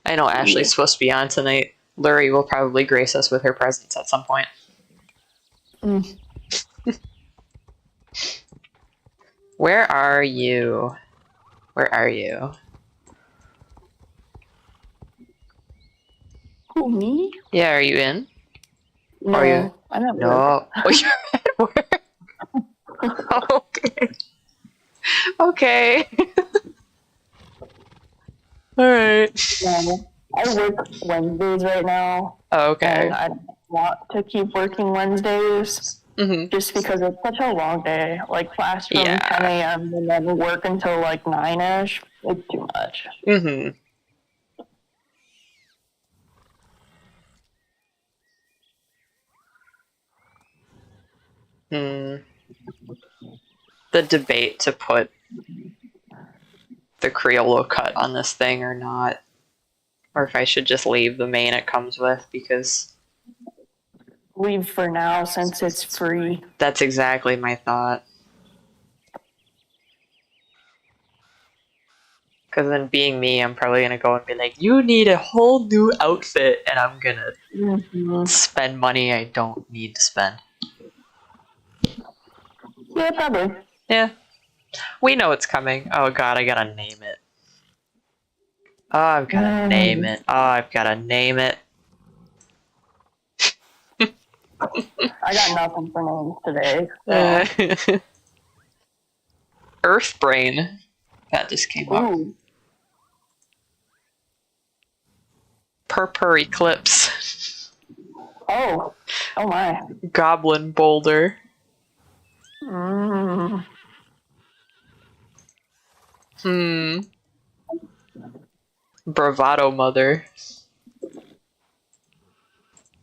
I know Ashley's supposed to be on tonight. Lurie will probably grace us with her presence at some point. Mm. Where are you? Where are you? Who, me? Yeah, are you in? No, Are you? I'm at work. No. Oh, you're at work. Okay. Okay. All right. No, I work Wednesdays right now, Okay. and I want to keep working Wednesdays Mm-hmm. just because it's such a long day. Like class from Yeah. 10 a.m. and then work until like 9-ish. It's too much. Mm-hmm. Hmm. The debate to put the Criollo cut on this thing or not, or if I should just leave the main it comes with, because Leave for now since it's free. that's exactly my thought. Because then, being me, I'm probably gonna go and be like, "You need a whole new outfit," and I'm gonna spend money I don't need to spend. Yeah, probably. Yeah, we know it's coming. Oh god, I gotta name it. Oh, I've gotta name it. Oh, I've gotta name it. I got nothing for names today. So. Earth Brain. That just came up. Ooh. Purpur Eclipse. Oh. Oh my. Goblin Boulder. Mm. Bravado Mother.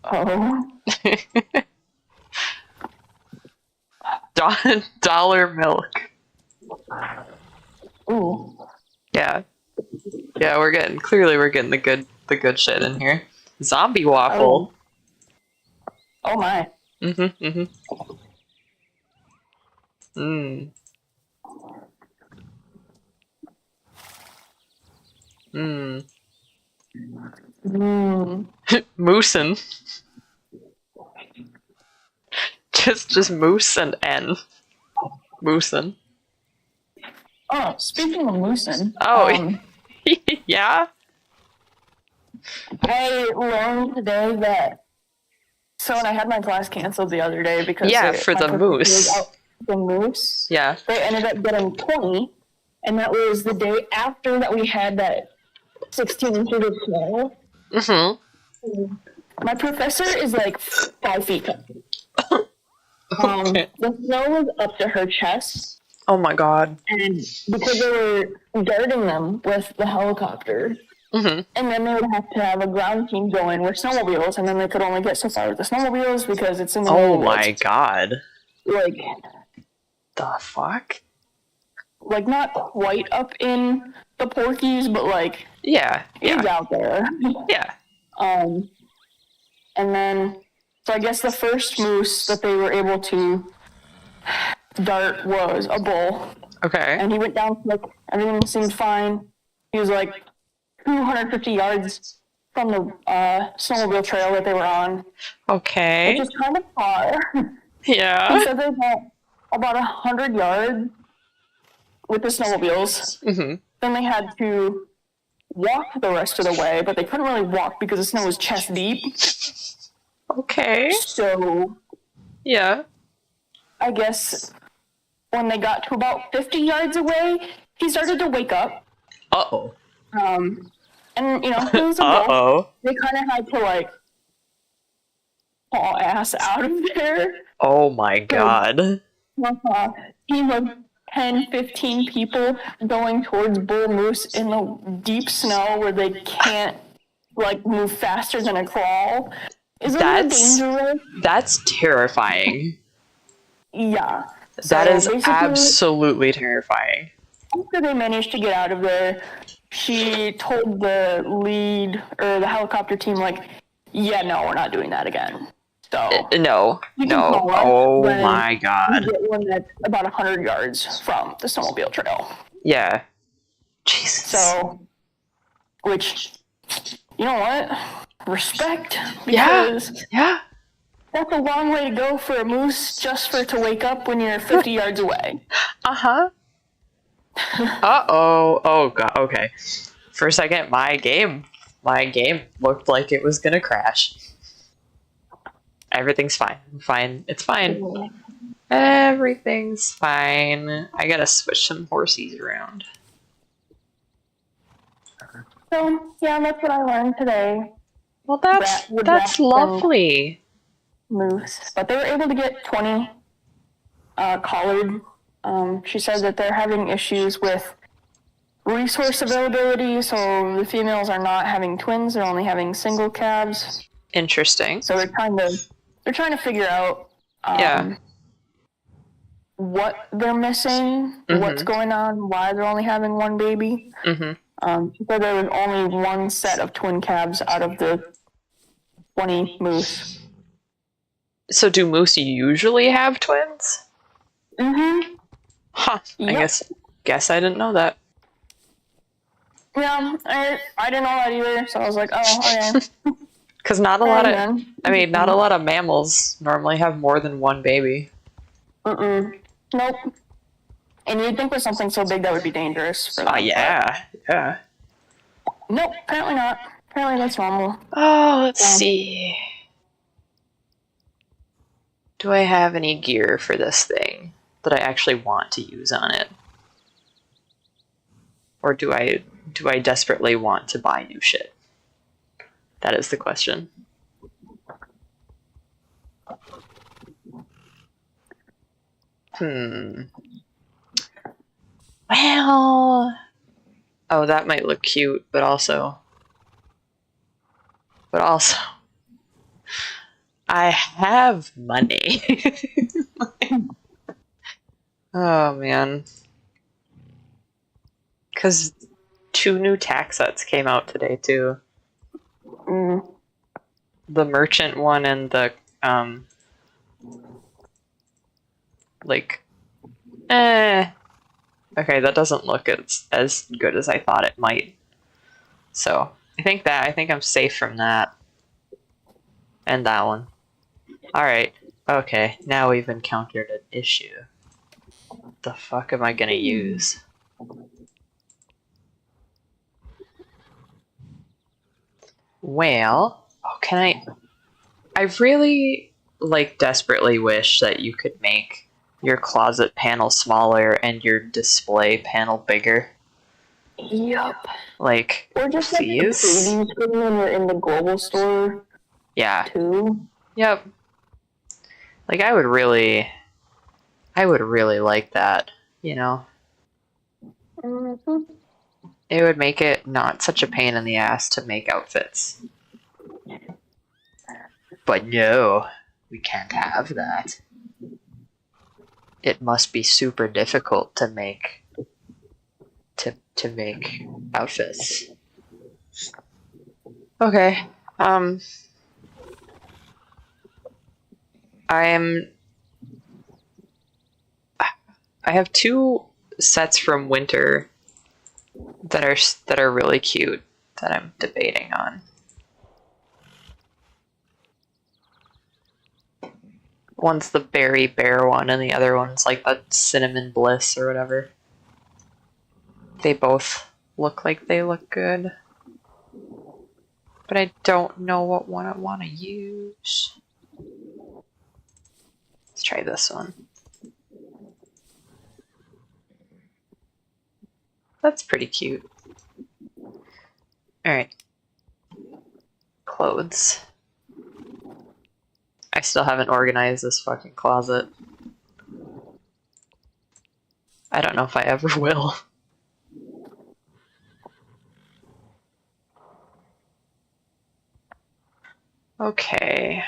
Oh. Dollar Milk. Ooh. Yeah. Yeah, we're getting the good shit in here. Zombie Waffle. Oh my. Mm. Moosin. just Moose and N. Moosin. Oh, speaking of moosin. Oh, yeah? I learned today that. So when I had my class canceled the other day because for the moose. The moose. Yeah. They ended up getting 20, and that was the day after that we had that 16 inches of snow. Mm-hmm. My professor is like 5 feet tall. Okay. The snow was up to her chest. Oh my god. And because they were guarding them with the helicopter, and then they would have to have a ground team go in with snowmobiles, and then they could only get so far with the snowmobiles because it's in the middle of the woods. God. Like, the fuck? Like, not quite up in the Porkies, but like, it's out there. Yeah. And then, so I guess the first moose that they were able to dart was a bull. Okay. And he went down, like, everything seemed fine. He was like 250 yards from the snowmobile trail that they were on. Okay. Which is kind of far. Yeah. He said they got about 100 yards with the snowmobiles. Then they had to walk the rest of the way, but they couldn't really walk because the snow was chest deep. Okay. So, yeah. I guess when they got to about 50 yards away, he started to wake up. Uh-oh. And, you know, he was a bull. They kind of had to, like, haul ass out of there. Oh my god. Team of 10, 15 people going towards bull moose in the deep snow where they can't, like, move faster than a crawl. Isn't that dangerous? That's terrifying. Yeah. That is absolutely terrifying. After they managed to get out of there, she told the lead, or the helicopter team, like, yeah, no, we're not doing that again. So no. Oh my god. You get one that's about 100 yards from the snowmobile trail. Yeah. Jesus. So, which you know what? Respect, Yeah. because Yeah. that's a long way to go for a moose just for it to wake up when you're 50 yards away. Uh-huh. Uh-oh. Oh god, okay. For a second, my game looked like it was gonna crash. Everything's fine. Fine. It's fine. Everything's fine. I gotta switch some horsies around. So, yeah, that's what I learned today. Well, With that's rats and lovely. moose. But they were able to get 20 collared. She said that they're having issues with resource availability, so the females are not having twins, they're only having single calves. Interesting. So they're trying to figure out Yeah. what they're missing, what's going on, why they're only having one baby. She said there was only one set of twin calves out of the 20 moose. So do moose usually have twins? Mm-hmm. Huh. Yep. I guess I didn't know that. Yeah, I didn't know that either, so I was like, oh, okay. Because not a lot of mammals normally have more than one baby. Nope. And you'd think with something so big that would be dangerous for them. Oh, yeah. Yeah. Nope, apparently not. Apparently that's normal. Oh, let's see. Do I have any gear for this thing that I actually want to use on it? Or do I desperately want to buy new shit? That is the question. Well, oh, that might look cute, but also, I have money. Oh man, because 2 new tax sets came out today too. The merchant one and the okay, that doesn't look as good as I thought it might. So I think I'm safe from that. And that one. Alright. Okay, now we've encountered an issue. What the fuck am I gonna use? Well, I really desperately wish that you could make your closet panel smaller and your display panel bigger. Yep. Or just please. Like the previews when you're in the global store. Yeah. Too. Yep. I would really like that, you know? It would make it not such a pain in the ass to make outfits. But no, we can't have that. It must be super difficult to make outfits. Okay. I have 2 sets from winter that are really cute that I'm debating on. One's the berry bear one, and the other one's like the cinnamon bliss or whatever. They both look like they look good, but I don't know what one I want to use. Let's try this one. That's pretty cute. Alright. Clothes. I still haven't organized this fucking closet. I don't know if I ever will. Okay.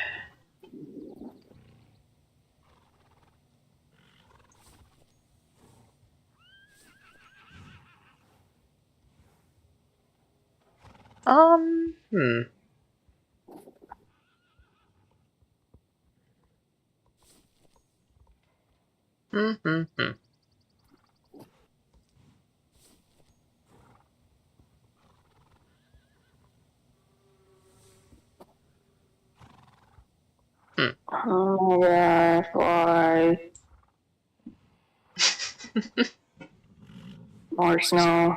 Oh my gosh, why? More snow.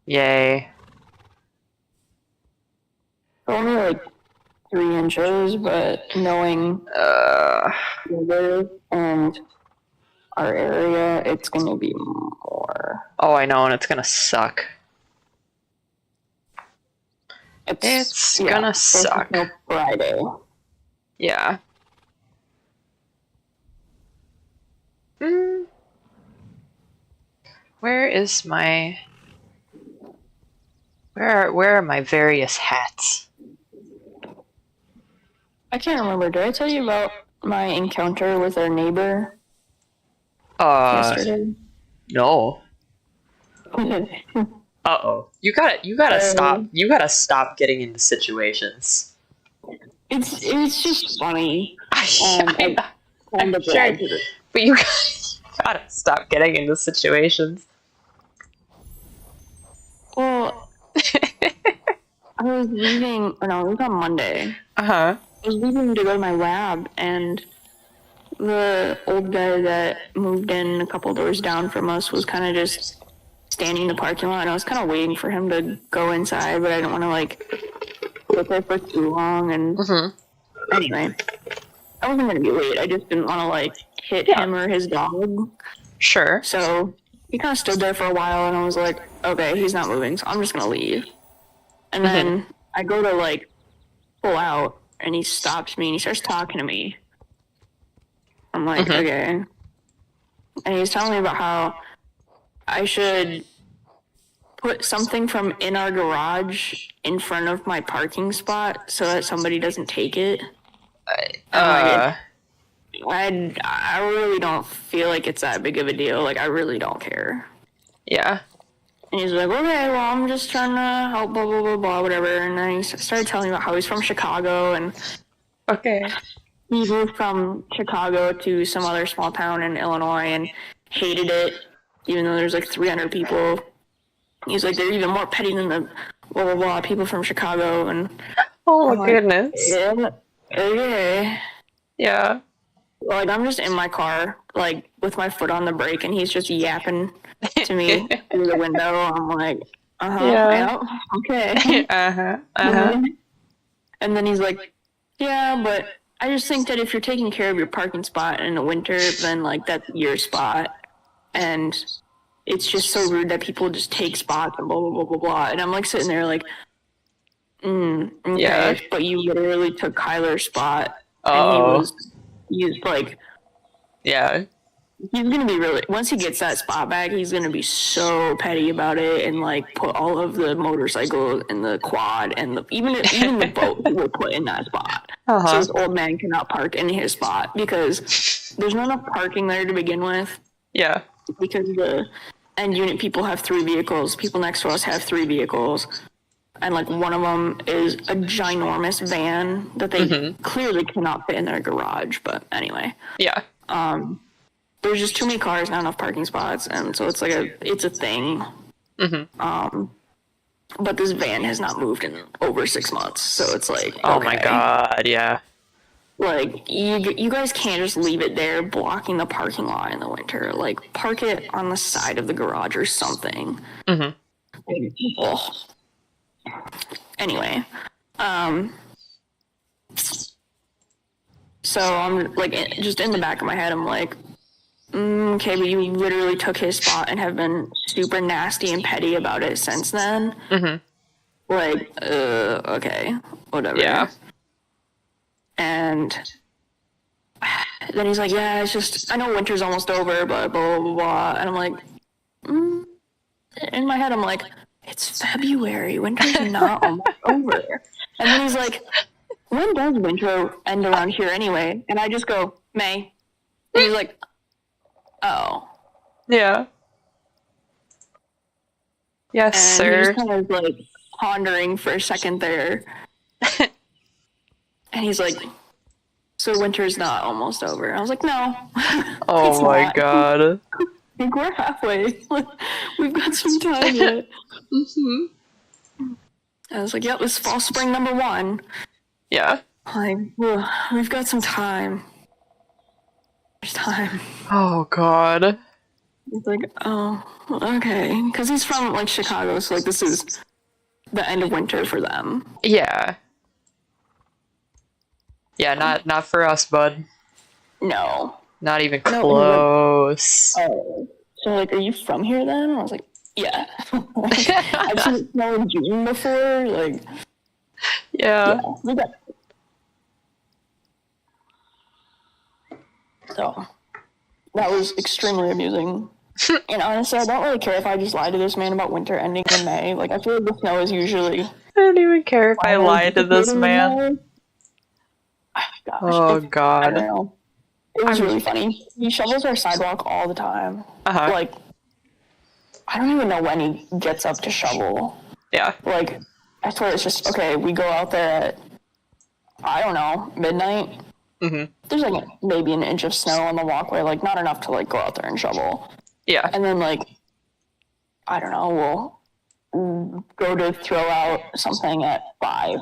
Yay. Only like 3 inches, but knowing Uh, weather and our area, it's gonna be more. oh, I know, and it's gonna suck. It's Gonna supposed to suck. snow Friday. Yeah. Hmm. Where is my... Where are my various hats? I can't remember. Did I tell you about my encounter with our neighbor yesterday? No. Uh-oh. You gotta stop. You gotta stop getting into situations. It's just funny. I'm Kind of sure, bad. but you gotta stop getting into situations. Well, I was leaving. Oh no, it was on Monday. Uh-huh. I was leaving to go to my lab, and the old guy that moved in a couple doors down from us was kind of just standing in the parking lot, and I was kind of waiting for him to go inside, but I didn't want to like sit there for too long. And anyway, I wasn't gonna be late. I just didn't want to like hit him or his dog. Sure. So he kind of stood there for a while, and I was like, okay, he's not moving, so I'm just gonna leave. And then I go to like pull out, and he stops me and he starts talking to me. I'm like, okay. And he's telling me about how I should put something from in our garage in front of my parking spot so that somebody doesn't take it. I really don't feel like it's that big of a deal. Like, I really don't care. Yeah. And he's like, okay, well, I'm just trying to help, blah, blah, blah, blah, whatever. And then he started telling me about how he's from Chicago, and Okay. he moved from Chicago to some other small town in Illinois and hated it, even though there's like 300 people. He's like, they're even more petty than the blah, blah, blah people from Chicago. And Oh I'm my like, goodness. yeah, okay. Yeah. Like, I'm just in my car, like, with my foot on the brake, and he's just yapping to me through the window. I'm like, yeah, okay. And then he's like, yeah, but I just think that if you're taking care of your parking spot in the winter, then, like, that's your spot. And it's just so rude that people just take spots and blah, blah, blah, blah, blah. And I'm, like, sitting there like, okay, Yeah. but you literally took Kyler's spot. Uh-oh. And he's like, Yeah. he's gonna be really, once he gets that spot back, he's gonna be so petty about it and like put all of the motorcycle and the quad and even the boat he will put in that spot. So this old man cannot park in his spot because there's not enough parking there to begin with. Yeah. Because the end unit people have 3 vehicles. People next to us have 3 vehicles. And like one of them is a ginormous van that they clearly cannot fit in their garage. But anyway. Yeah. There's just too many cars, not enough parking spots, and so it's like it's a thing. But this van has not moved in over 6 months, so it's like, Oh my god, yeah. Like, you guys can't just leave it there blocking the parking lot in the winter. Like, park it on the side of the garage or something. Anyway, so I'm like, just in the back of my head, I'm like, okay, but you literally took his spot and have been super nasty and petty about it since then. Like, okay, whatever. Yeah. And then he's like, yeah, it's just, I know winter's almost over, but blah, blah, blah, blah. And I'm like, in my head, I'm like, it's February. Winter's not almost over. And then he's like, when does winter end around here anyway? And I just go, May. And he's like, oh. Yeah. Yes, And sir. he just kind of like pondering for a second there. And he's like, so winter's not almost over. I was like, no. Oh it's my not. god. Like, we're halfway. We've got some time yet. I was like, yep, this fall spring number 1. Yeah. Like, we've got some time. There's time. Oh god. It's like, oh, okay. Because he's from, like, Chicago, so, like, this is the end of winter for them. Yeah. Yeah, not for us, bud. No. Not even No, close. Oh. So, like, are you from here then? I was like, yeah. I've seen it snow in June before. Like, Yeah. we got. So, that was extremely amusing. And honestly, I don't really care if I just lie to this man about winter ending in May. Like, I feel like the snow is usually. I don't even care if I lied to this man. Gosh, Oh I don't god. know. It was really funny. He shovels our sidewalk all the time. Uh-huh. Like, I don't even know when he gets up to shovel. Yeah. Like, I swear it's just, okay, we go out there at, I don't know, midnight. Mm-hmm. There's like maybe an inch of snow on the walkway, like not enough to like go out there and shovel. Yeah. And then like, I don't know, we'll go to throw out something at 5.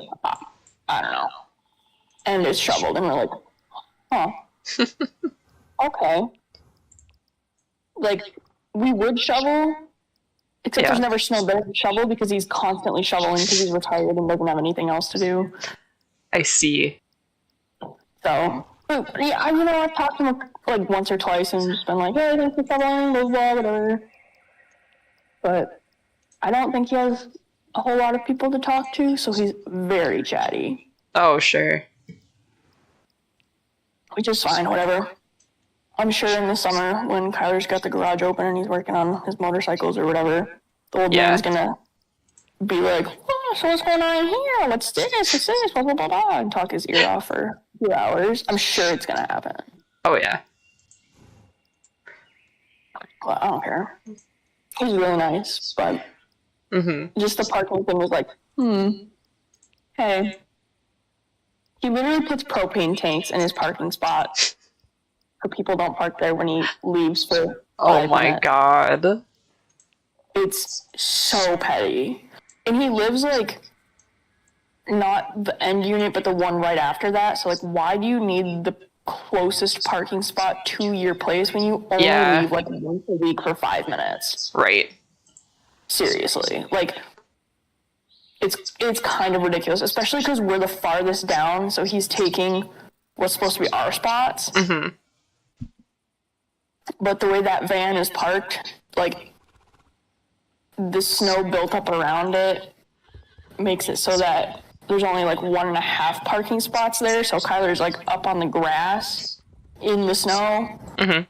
I don't know. And it's shoveled and we're like, huh. Okay. Like, we would shovel, except Yeah. there's never snow there to shovel because he's constantly shoveling because he's retired and doesn't have anything else to do. I see. So, yeah, I've talked to him like once or twice and just been like, hey, thanks for shoveling, blah, blah, whatever. But I don't think he has a whole lot of people to talk to, so he's very chatty. Oh, sure. Which is fine, whatever. I'm sure in the summer when Kyler's got the garage open and he's working on his motorcycles or whatever, the old man's gonna be like, oh, so what's going on here? What's this, blah, blah, blah, blah, and talk his ear off for 2 hours. I'm sure it's gonna happen. Oh, yeah. Well, I don't care. He's really nice, but just the parking thing was like, hey. He literally puts propane tanks in his parking spot so people don't park there when he leaves for 5 my minutes. god. It's so petty. And he lives, like, not the end unit, but the one right after that. So, like, why do you need the closest parking spot to your place when you only leave, like, once a week for 5 minutes? Right. Seriously. Like, it's kind of ridiculous, especially because we're the farthest down, so he's taking what's supposed to be our spots. Mm-hmm. But the way that van is parked, like, the snow built up around it makes it so that there's only, like, 1.5 parking spots there, so Kyler's, like, up on the grass in the snow. Mm-hmm.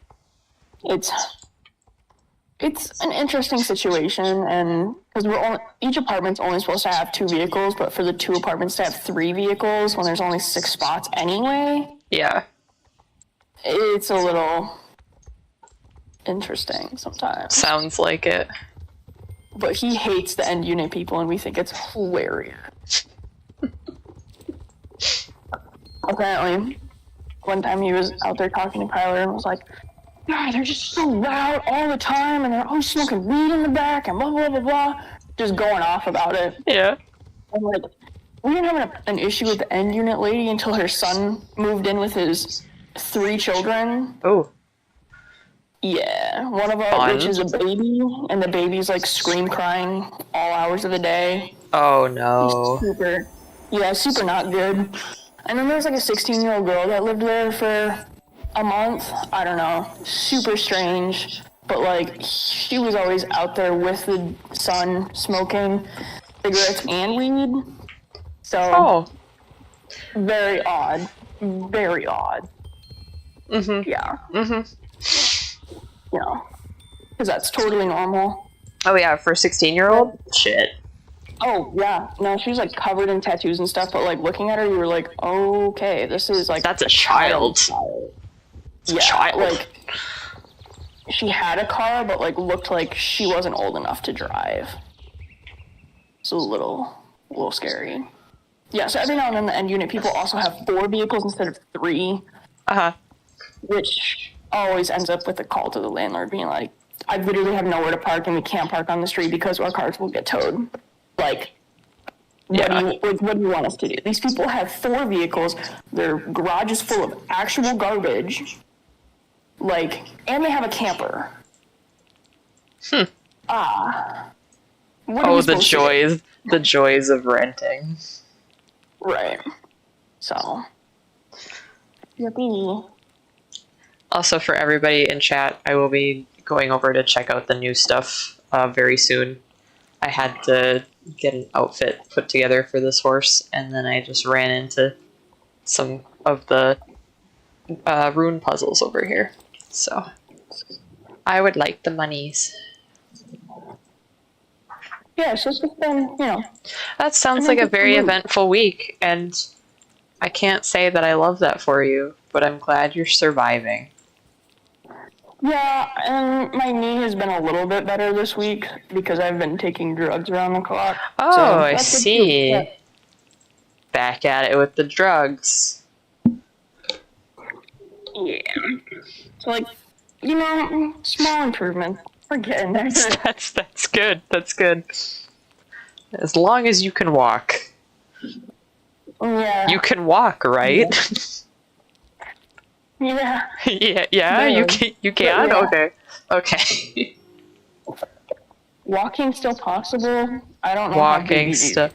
It's an interesting situation, and because each apartment's only supposed to have 2 vehicles, but for the 2 apartments to have 3 vehicles when there's only 6 spots anyway, Yeah. it's a little interesting sometimes. Sounds like it. But he hates the end unit people, and we think it's hilarious. Apparently, one time he was out there talking to Kyler and was like, God, they're just so loud all the time, and they're always smoking weed in the back, and blah, blah, blah, blah. Just going off about it. Yeah. And, like, we didn't have an issue with the end unit lady until her son moved in with his 3 children. Oh. Yeah. One of which is a baby, and the baby's, like, scream crying all hours of the day. Oh, no. Super not good. And then there's, like, a 16-year-old girl that lived there for a month. I don't know. Super strange. But, like, she was always out there with the son smoking cigarettes and weed. So, very odd. Very odd. Mm-hmm. Yeah. Mm-hmm. You know, because that's totally normal. Oh, yeah, for a 16-year-old? Shit. Oh, yeah. No, she was, like, covered in tattoos and stuff, but, like, looking at her, you were like, okay, this is, like... That's a child. Yeah, child. Like, she had a car, but, like, looked like she wasn't old enough to drive. It's a little scary. Yeah, so every now and then the end unit people also have 4 vehicles instead of 3. Uh-huh. Which always ends up with a call to the landlord being like, I literally have nowhere to park and we can't park on the street because our cars will get towed. Like, What do you want us to do? These people have 4 vehicles. Their garage is full of actual garbage. Like, and they have a camper. What are we The supposed to do? the joys of renting. Right. So. Yippee. Also, for everybody in chat, I will be going over to check out the new stuff very soon. I had to get an outfit put together for this horse, and then I just ran into some of the rune puzzles over here. So, I would like the monies. Yeah, so it's just been, That sounds like a very eventful week, and I can't say that I love that for you, but I'm glad you're surviving. Yeah, and my knee has been a little bit better this week because I've been taking drugs around the clock. Oh, so I that's good see. too. Back at it with the drugs. Yeah. So, like, small improvement. We're getting there. That's good. That's good. As long as you can walk. Yeah. You can walk, right? Yeah. yeah, you can. You can. Yeah. Okay. Walking still possible? I don't know. Walking still.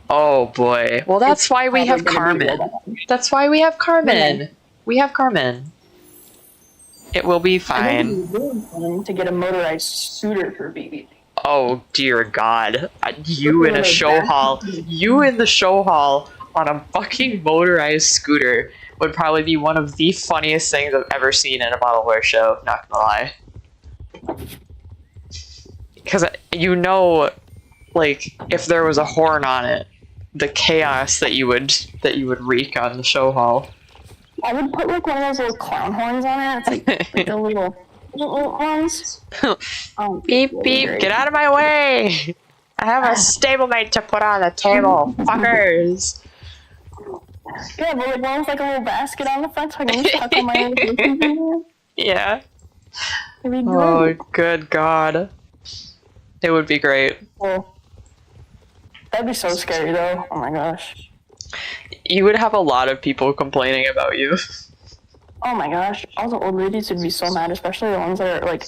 Oh boy. Well, that's why we have Carmen. That's why we have Carmen. Yeah. We have Carmen. It will be I fine. think it'd be really fun to get a motorized scooter for BB. Oh dear God! You in a show hall. You in the show hall on a fucking motorized scooter would probably be one of the funniest things I've ever seen in a model horse show. Not gonna lie. Because like if there was a horn on it, the chaos that you would wreak on the show hall. I would put like one of those little clown horns on it. It's like the little ones. Beep beep! Great. Get out of my way! I have a stablemate to put on the table, fuckers. Yeah, but like one with like a little basket on the front, so I can just tuck all my medications in there. Yeah. It'd be Oh, great. good God. It would be great. Well, that'd be so scary though. Oh my gosh. You would have a lot of people complaining about you. Oh my gosh. All the old ladies would be so mad, especially the ones that are like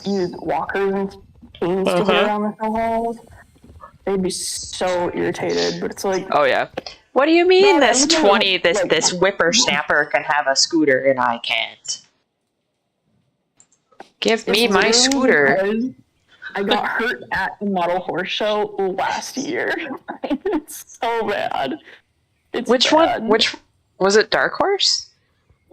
use walkers and canes to get around the halls. They'd be so irritated, but it's like, Oh yeah. What do you mean No, this no, 20 like- this whippersnapper can have a scooter and I can't? Give me it's my literally scooter. because I got hurt at the model horse show last year. It's so bad. It's Which bad. one? Which was it? Dark Horse?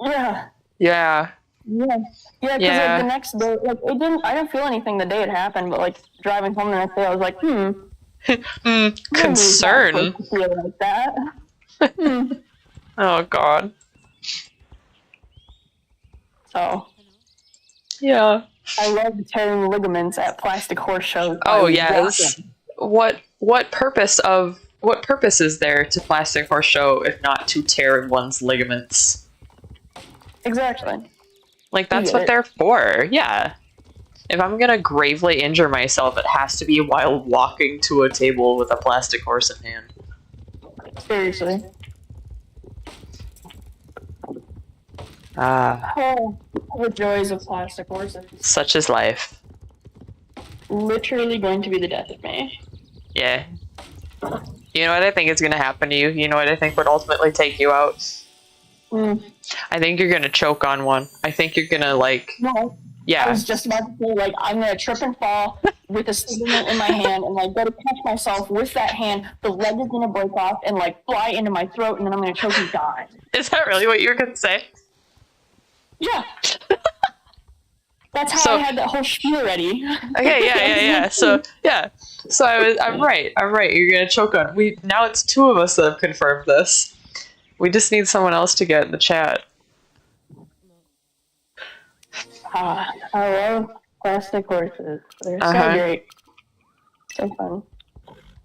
Yeah. Yeah. Yeah, because Yeah. like the next day, like I didn't feel anything the day it happened, but like driving home the next day, I was like, Concern. I'm not supposed to feel like that. Oh God. So Yeah. I love tearing ligaments at plastic horse shows. Oh I yes. walk What purpose is there to plastic horse show if not to tear one's ligaments? in. Exactly. Like that's get what it. they're for. Yeah. If I'm gonna gravely injure myself, it has to be while walking to a table with a plastic horse in hand. Seriously. Ah, Oh, the joys of plastic horses. such is life. Literally going to be the death of me. Yeah. You know what I think is gonna happen to you? You know what I think would ultimately take you out? I think you're gonna choke on one. I think you're gonna No, I yeah. was just about to say, like, I'm gonna trip and fall with a stimulant in my hand and like go to catch myself with that hand. The leg is gonna break off and like fly into my throat, and then I'm gonna choke and die. Is that really what you were gonna say? Yeah. That's how So- I had that whole spiel ready. Okay, yeah. So I'm right. You're gonna choke on. Now it's 2 of us that have confirmed this. We just need someone else to get in the chat. I love plastic horses. They're Uh-huh. so great. So fun.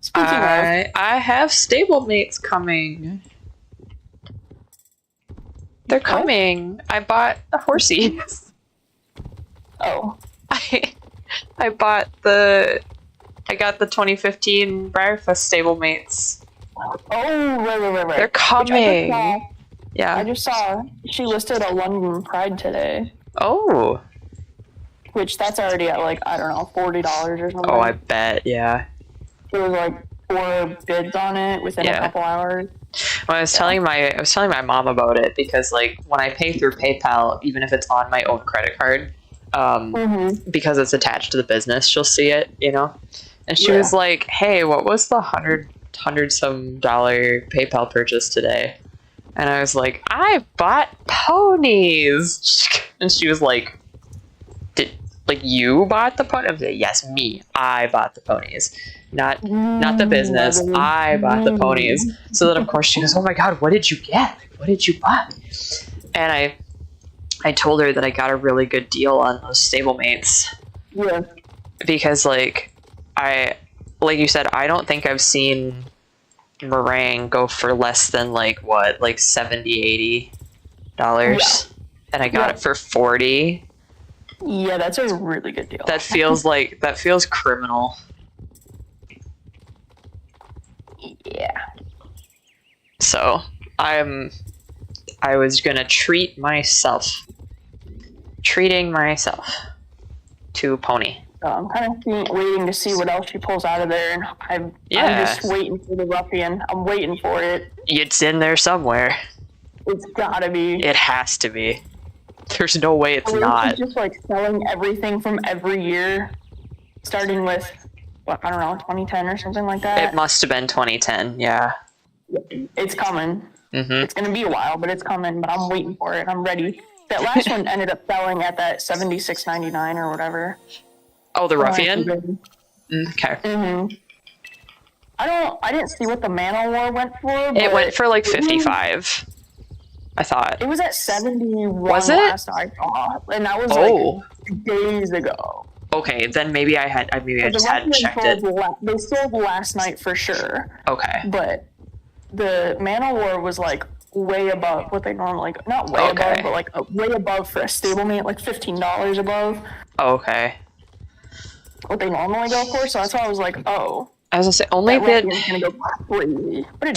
Speaking of, I have stablemates coming. They're coming. I bought a horsey. oh, I bought I I got the 2015 Briarfest stablemates. Oh, right. They're coming. Yeah. I just saw she listed a London Pride today, Oh. which that's already at like, I don't know, $40 or something. Oh, I bet. Yeah. There was like 4 bids on it within a couple hours. Well, I was telling my mom about it because like when I pay through PayPal, even if it's on my own credit card, because it's attached to the business, she'll see it, you know. And she was like, "Hey, what was the hundred some dollar PayPal purchase today?" And I was like, "I bought ponies." And she was like, "Did like you bought the pony?" I was like, "Yes, me. I bought the ponies." Not the business. I bought the ponies. So then, of course, she goes, "Oh my god, what did you get? What did you buy?" And I told her that I got a really good deal on those stablemates. Yeah. Because, like you said, I don't think I've seen meringue go for less than like $70-$80, and I got it for $40. Yeah, that's a really good deal. That feels criminal. Yeah. So I was gonna treating myself to pony. I'm kind of waiting to see what else she pulls out of there, and I'm just waiting for the ruffian. I'm waiting for it. It's in there somewhere. It's gotta be. It has to be. There's no way it's not. She's just like selling everything from every year, starting with, I don't know, 2010 or something like that. It must have been 2010, yeah. It's coming. Mm-hmm. It's gonna be a while, but it's coming. But I'm waiting for it. I'm ready. That last one ended up selling at that $76.99 or whatever. Oh, the ruffian. Okay. I didn't see what the Man o' War went for. It went for like 55. I thought it was at 71. Was it? Last I saw, and that was like days ago. Okay, then maybe I just hadn't checked it. They sold last night for sure. Okay. But the Man o' War was like way above what they normally, not way above, but like way above for a stablemate, like $15 above. Okay. What they normally go for, so that's why I was like, oh. I was gonna say only gonna go crazy. But it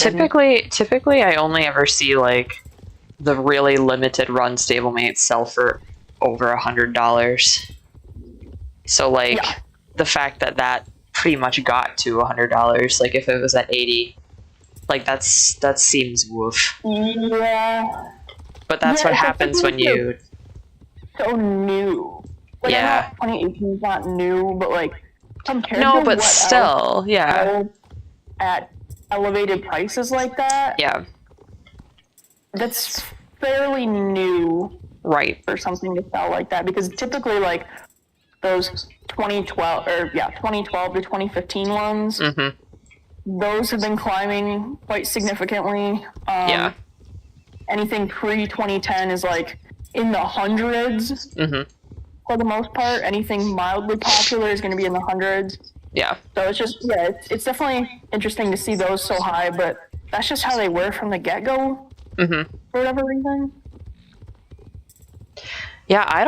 typically I only ever see like the really limited run stablemates sell for over $100. So like the fact that pretty much got to $100, like if it was at 80, like that seems woof. Yeah. But that's what happens when you. So new. Like, yeah. 2018 is not new, but like compared no, to but what still, yeah. At elevated prices like that. Yeah. That's fairly new. Right. For something to sell like that, because typically like those 2012 to 2015 ones, those have been climbing quite significantly. Yeah. Anything pre-2010 is like in the hundreds. For the most part. Anything mildly popular is going to be in the hundreds. Yeah. So it's just, it's definitely interesting to see those so high, but that's just how they were from the get-go. For whatever reason. Yeah, I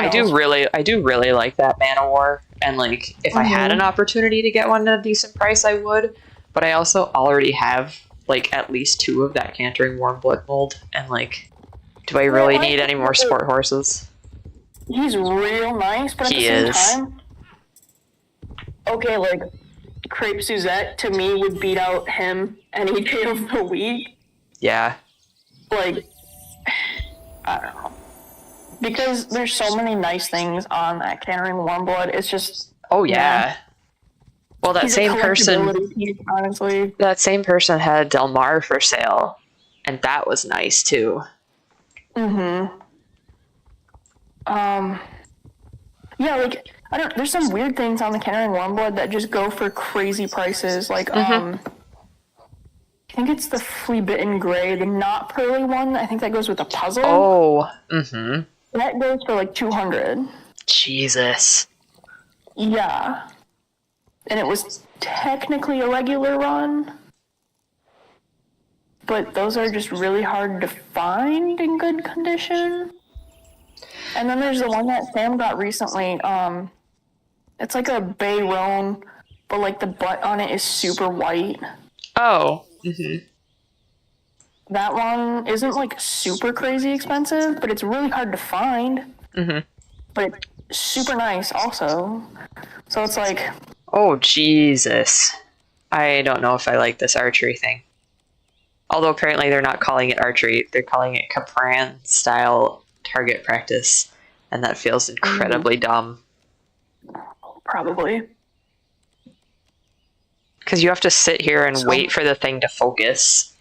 do really like that Man o' War, and like if I had an opportunity to get one at a decent price, I would. But I also already have like at least 2 of that Cantering Warm Blood mold, and like, do I really need any more sport horses? He's real nice, but at the same time, okay, like Crepe Suzette to me would beat out him any day of the week. Yeah. Like, I don't know. Because there's so many nice things on that Cantering Warm Blood, it's just... Oh, yeah. Well, that same person... piece, honestly. That same person had Del Mar for sale, and that was nice, too. Yeah, like, there's some weird things on the Cantering Warm Blood that just go for crazy prices, like, I think it's the Flea Bitten Gray, the not pearly one. I think that goes with a puzzle. Oh, That goes for like $200. Jesus. Yeah. And it was technically a regular run. But those are just really hard to find in good condition. And then there's the one that Sam got recently. It's like a bay roan, but like the butt on it is super white. Oh. Mm-hmm. That one isn't like super crazy expensive, but it's really hard to find. Mm-hmm. But it's super nice also. So it's like, Oh, Jesus. I don't know if I like this archery thing. Although apparently they're not calling it archery, they're calling it Capran style target practice. And that feels incredibly dumb. probably. Because you have to sit here and wait for the thing to focus.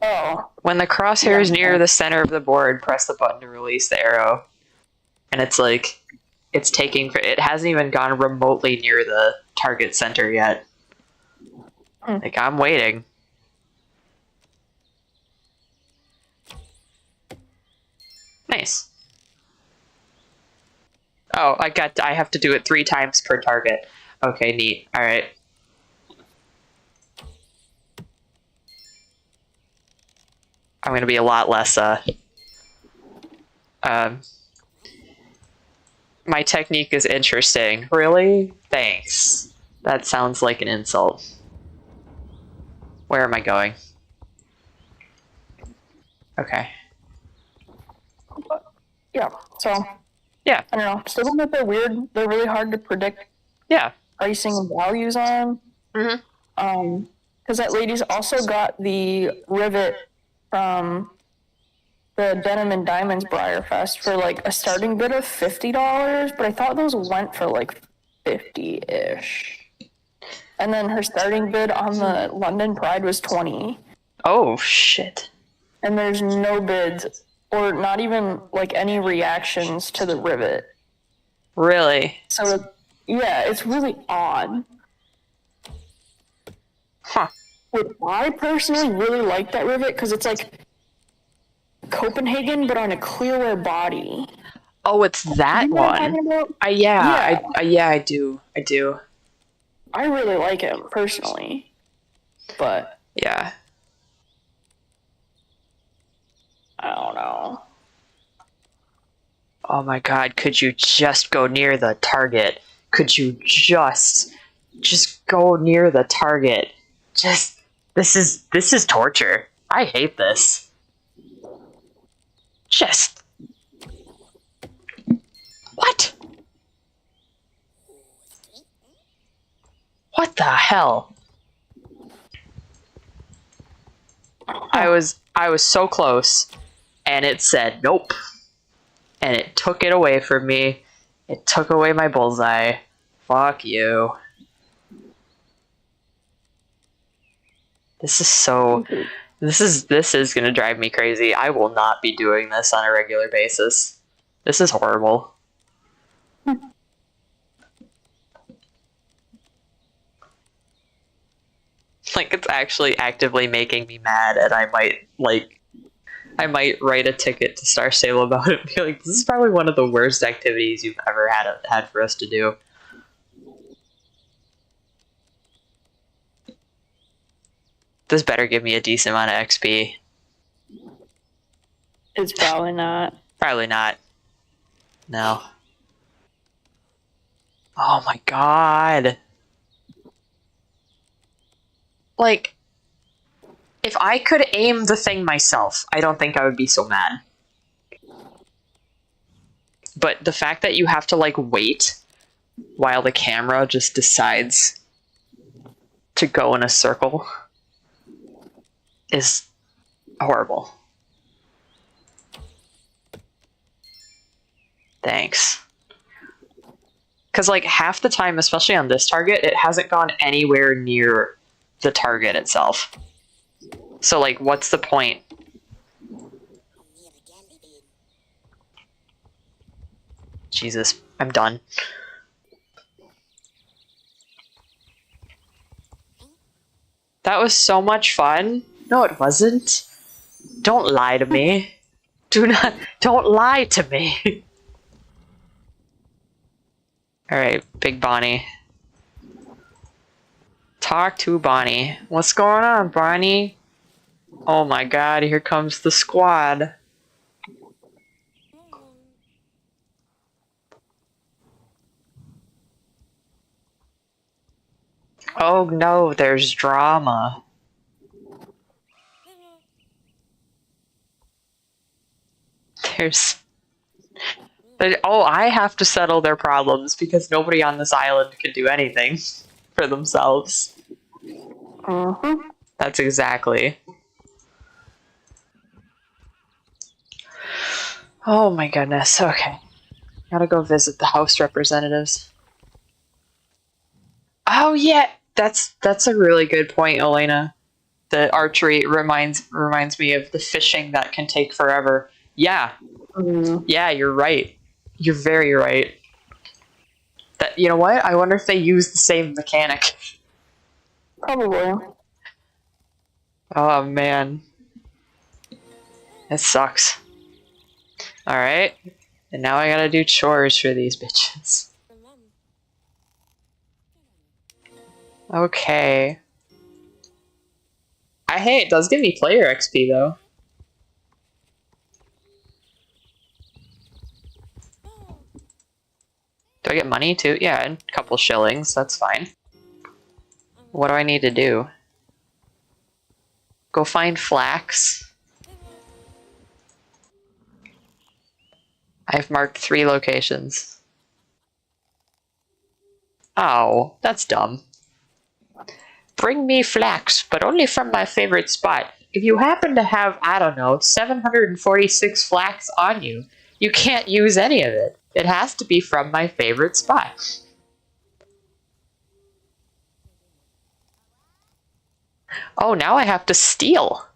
Oh. When the crosshair is near the center of the board, press the button to release the arrow. And it's like, it hasn't even gone remotely near the target center yet. Like, I'm waiting. Nice. Oh, I have to do it 3 times per target. Okay, neat. Alright. I'm gonna be a lot less, my technique is interesting. Really? Thanks. That sounds like an insult. Where am I going? Okay. Yeah, so. Yeah. I don't know. Still that they're weird. They're really hard to predict Yeah. pricing and values on. Mm-hmm. Because that lady's also got the rivet from the Denim and Diamonds Briar Fest for like a starting bid of $50, but I thought those went for like 50-ish. And then her starting bid on the London Pride was 20. Oh, shit. And there's no bids or not even like any reactions to the rivet. Really? So yeah, it's really odd. Huh. But I personally really like that rivet because it's like Copenhagen, but on a clearware body. Oh, it's that You know what I'm one. talking about? I do. I do. I really like it personally, but Yeah. I don't know. Oh my god, could you just go near the target? Could you just go near the target? This is torture. I hate this. Just what? What the hell? I was so close, and it said nope. And it took it away from me. It took away my bullseye. Fuck you. This is gonna drive me crazy. I will not be doing this on a regular basis. This is horrible. Like, it's actually actively making me mad, and I might write a ticket to Star Stable about it and be like, this is probably one of the worst activities you've ever had for us to do. This better give me a decent amount of XP. It's probably not. Probably not. No. Oh my god. Like, if I could aim the thing myself, I don't think I would be so mad. But the fact that you have to, like, wait while the camera just decides to go in a circle is horrible. Thanks. Because, like, half the time, especially on this target, it hasn't gone anywhere near the target itself. So, like, what's the point? Jesus, I'm done. That was so much fun. No, it wasn't. Don't lie to me. Don't lie to me. Alright, Big Bonnie. Talk to Bonnie. What's going on, Bonnie? Oh my god, here comes the squad. Oh no, there's drama. There's... Oh, I have to settle their problems because nobody on this island can do anything for themselves. Mm-hmm. That's exactly. Oh my goodness, okay. Gotta go visit the House representatives. Oh yeah, that's a really good point, Elena. The archery reminds me of the fishing that can take forever. Yeah. Yeah, you're right. You're very right. That, you know what? I wonder if they use the same mechanic. Probably. Oh man. It sucks. Alright. And now I gotta do chores for these bitches. Okay. Hey, it does give me player XP though. Do I get money too? Yeah, a couple shillings, that's fine. What do I need to do? Go find flax. I've marked 3 locations. Oh, that's dumb. Bring me flax, but only from my favorite spot. If you happen to have, I don't know, 746 flax on you, you can't use any of it. It has to be from my favorite spot. Oh, now I have to steal.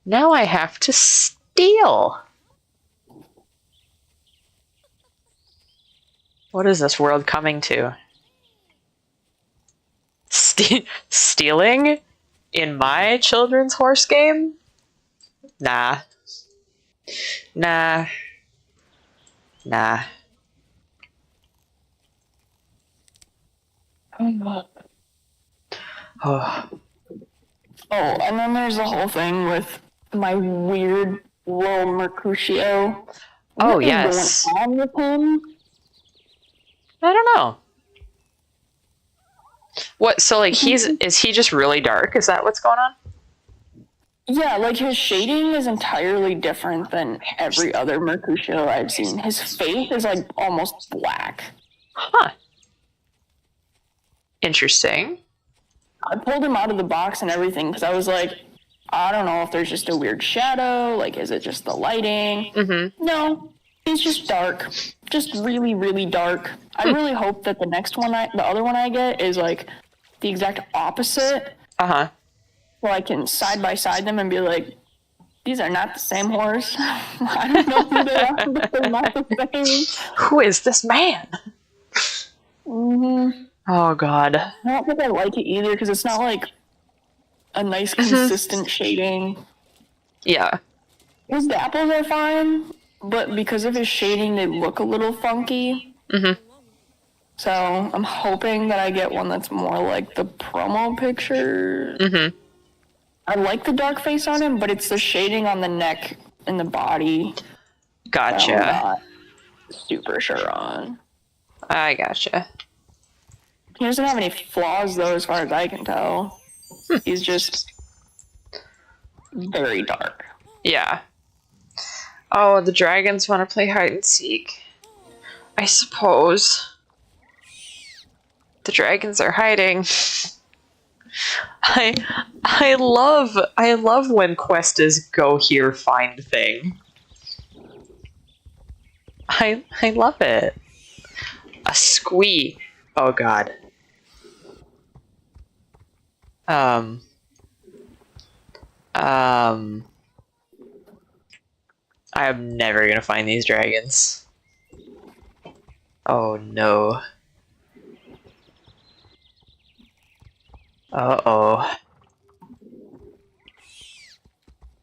Now I have to steal. What is this world coming to? Stealing? In my children's horse game? Nah. Nah. Nah. Oh. Oh, and then there's the whole thing with my weird little Mercutio. Oh, What is yes. going on with him? I don't know. What, so like is he just really dark? Is that what's going on? Yeah, like his shading is entirely different than every other Mercutio I've seen. His face is like almost black. Huh. Interesting. I pulled him out of the box and everything because I was like, I don't know if there's just a weird shadow. Like, is it just the lighting? Mm-hmm. No, he's just dark. Just really, really dark. I really hope that the next one, the other one I get is like the exact opposite. Uh-huh. So I can side by side them and be like, these are not the same horse. I don't know who they are, but they're not the same. Who is this man? Mm-hmm. Oh, God. I don't think I like it either because it's not like a nice, consistent shading. Yeah. His dapples are fine, but because of his shading, they look a little funky. Mm-hmm. So I'm hoping that I get one that's more like the promo picture. Mm-hmm. I like the dark face on him, but it's the shading on the neck and the body Gotcha. that I'm not super sure on. I gotcha. He doesn't have any flaws, though, as far as I can tell. He's just very dark. Yeah. Oh, the dragons want to play hide and seek. I suppose. The dragons are hiding. I love when quest is go here find thing. I love it. A squee. Oh god. I'm never gonna find these dragons. Oh no. Uh-oh.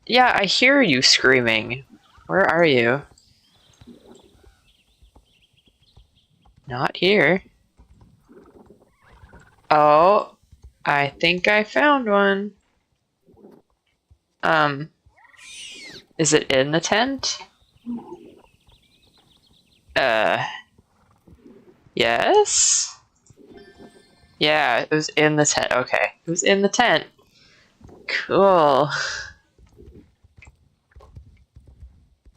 Yeah, I hear you screaming. Where are you? Not here. Oh, I think I found one. Is it in the tent? Yes? Yeah, it was in the tent. Okay, it was in the tent. Cool.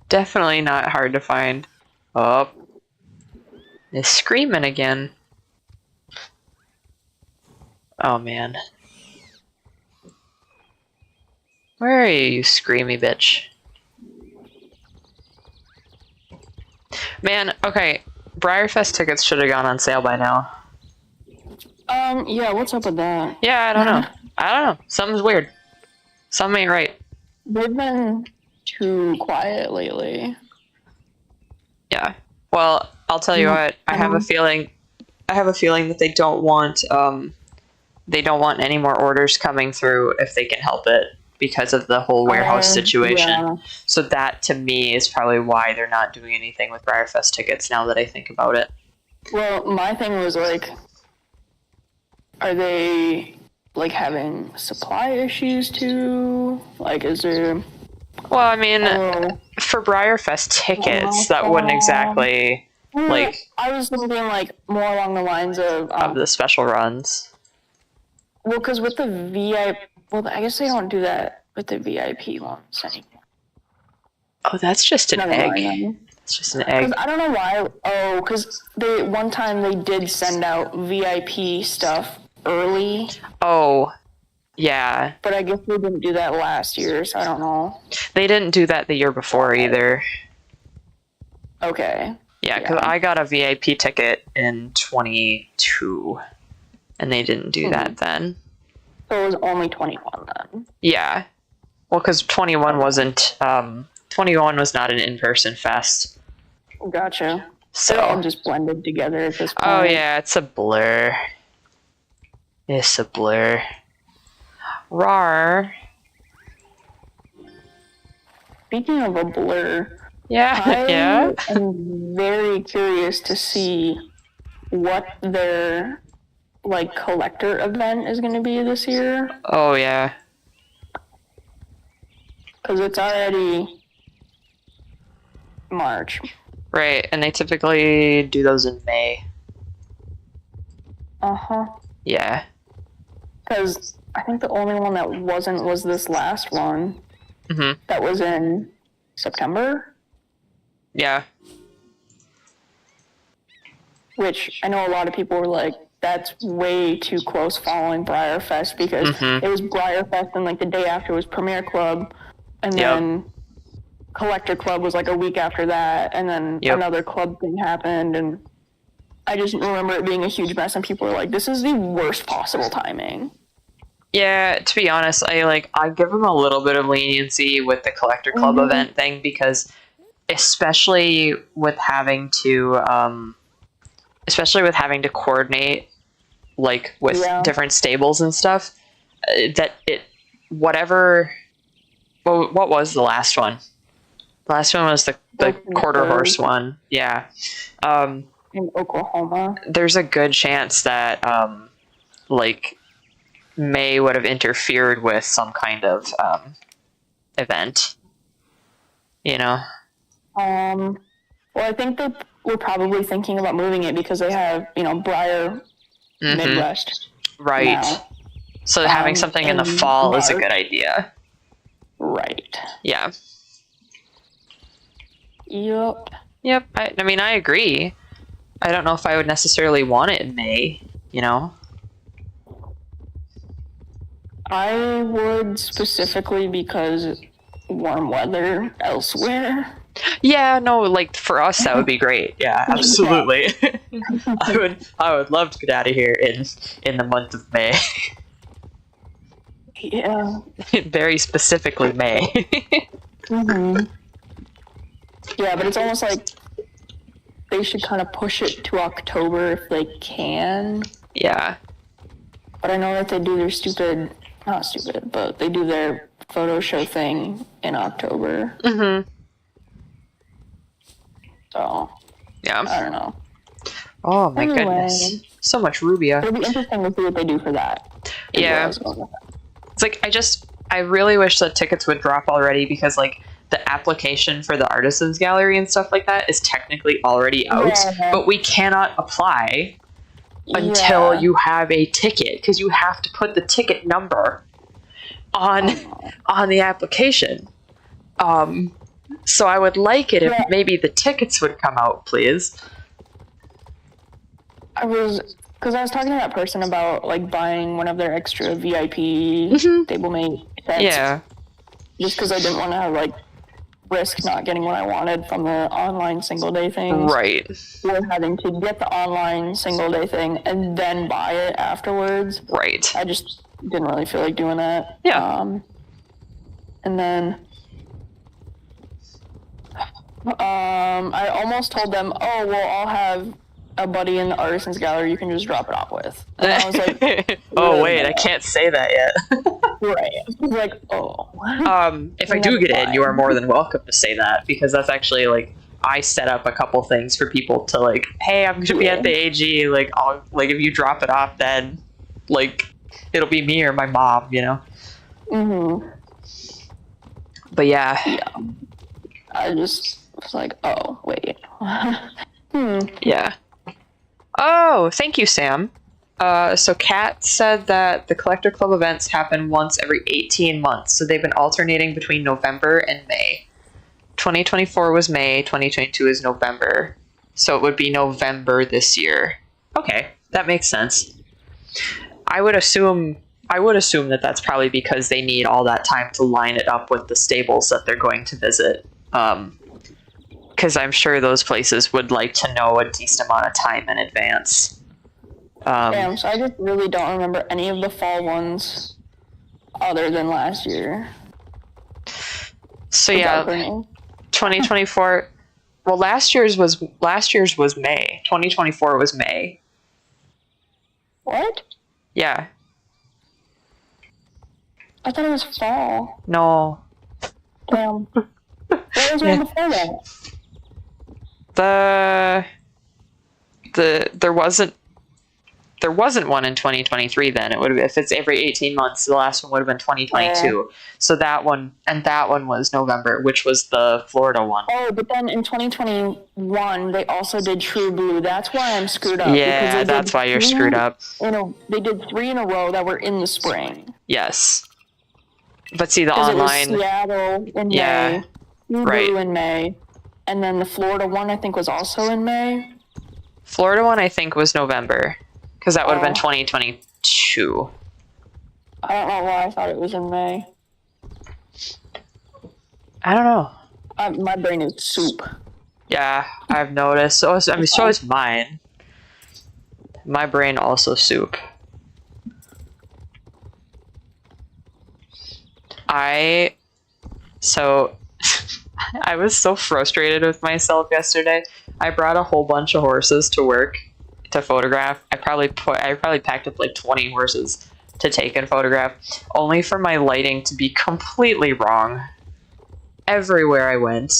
Definitely not hard to find. Oh, it's screaming again. Oh man. Where are you, you screamy bitch? Man, okay. Briarfest tickets should have gone on sale by now. Yeah, what's up with that? Yeah, I don't know. I don't know. Something's weird. Something ain't right. They've been too quiet lately. Yeah. Well, I'll tell you what. I have a feeling. I have a feeling that they don't want. They don't want any more orders coming through if they can help it because of the whole warehouse situation. Yeah. So that to me is probably why they're not doing anything with Briarfest tickets. Now that I think about it. Well, my thing was like, are they like having supply issues too? Like, is there? Well, I mean, Oh, for Briarfest tickets, that wouldn't exactly like I was thinking like more along the lines of the special runs. well, because with the VIP, well, I guess they don't do that with the VIP ones anymore. Oh, that's just an Never egg. mind then. It's just an egg. 'Cause I don't know why. Oh, because they one time they did send out VIP stuff early, Oh, yeah. but I guess they didn't do that last year, so I don't know. They didn't do that the year before either. Okay. Yeah, because Yeah. I got a VIP ticket in 22, and they didn't do that then. So it was only 21 then. Yeah. Well, because 21 wasn't, 21 was not an in-person fest. Gotcha. They're all So, just blended together at this point. oh yeah, it's a blur. It's a blur. Rar. Speaking of a blur, Yeah, I yeah. am very curious to see what their like collector event is going to be this year, Oh yeah. because it's already March. Right, and they typically do those in May. Uh-huh. Yeah. Because I think the only one that wasn't was this last one Mhm. that was in September, Yeah. which I know a lot of people were like, that's way too close following Briarfest, because Mhm. it was Briarfest and like the day after was Premier Club, and Yep. then Collector Club was like a week after that, and then Yep. another club thing happened, and I just remember it being a huge mess, and people were like, this is the worst possible timing. Yeah, to be honest, I give them a little bit of leniency with the collector club event thing, because especially with having to coordinate like with Yeah. different stables and stuff, that it whatever what was the last one? The last one was the Open quarter third. horse one. Yeah. In Oklahoma. There's a good chance that like May would have interfered with some kind of event. You know? Well, I think they were probably thinking about moving it because they have, Briar Mhm. Midwest Right. now. So having something in the in fall is a March. good idea. Right. Yeah. Yep. Yep. I mean, I agree. I don't know if I would necessarily want it in May, you know? I would specifically because warm weather elsewhere. Yeah, no, like for us that would be great. Yeah, absolutely. I would love to get out of here in the month of May. Yeah. Very specifically May. Mm-hmm. Yeah, but it's almost like they should kind of push it to October if they can. Yeah. But I know that they do their not stupid, but they do their photo show thing in October. Mhm. So, Yeah. I don't know. Oh my Anyway. goodness. So much Rubia. It'll be interesting to see what they do for that. is where I Yeah. was going with that. It's like I really wish that tickets would drop already, because like the application for the Artisans Gallery and stuff like that is technically already out, Yeah. but we cannot apply until Yeah. you have a ticket, because you have to put the ticket number on the application. So I would like it if Yeah. maybe the tickets would come out, please. Because I was talking to that person about like buying one of their extra VIP stablemate sets. Yeah. Just because I didn't want to like risk not getting what I wanted from the online single day things. Right. Or having to get the online single day thing and then buy it afterwards. Right. I just didn't really feel like doing that. Yeah. And then I almost told them, oh, well, I'll have a buddy in the Artisans Gallery you can just drop it off with. And I was like, oh, wait, I can't say that yet. right. I was like, oh. If I do get in, you are more than welcome to say that, because that's actually, like, I set up a couple things for people to, like, hey, I'm going to be at the AG, like, if you drop it off, then, like, it'll be me or my mom, you know? Mm-hmm. But yeah. I just was like, oh, wait. Yeah. Oh, thank you, Sam. So Kat said that the Collector Club events happen once every 18 months, so they've been alternating between November and May. 2024 was May, 2022 is November. So it would be November this year. Okay, that makes sense. I would assume that that's probably because they need all that time to line it up with the stables that they're going to visit. Because I'm sure those places would like to know a decent amount of time in advance. Damn, so I just really don't remember any of the fall ones other than last year. So yeah, 2024. Well, last year's was May. 2024 was May. What? Yeah. I thought it was fall. No. Damn. What was one before that? There wasn't one in 2023 then. It would have, if it's every 18 months, the last one would have been 2022. So that one was November, which was the Florida one. Oh, but then in 2021 they also did True Blue. That's why I'm screwed up. Yeah, that's why you're screwed up. They did 3 in a row that were in the spring. Yes. But see, the It was online, Seattle in May, True right. Blue in May, and then the Florida one I think was also in May. Florida one I think was November, because that would have been 2022. I don't know why I thought it was in May. I don't know. My brain is soup. Yeah, I've noticed. So is mine. My brain also soup. I was so frustrated with myself yesterday. I brought a whole bunch of horses to work to photograph. I probably packed up like 20 horses to take and photograph, only for my lighting to be completely wrong everywhere I went.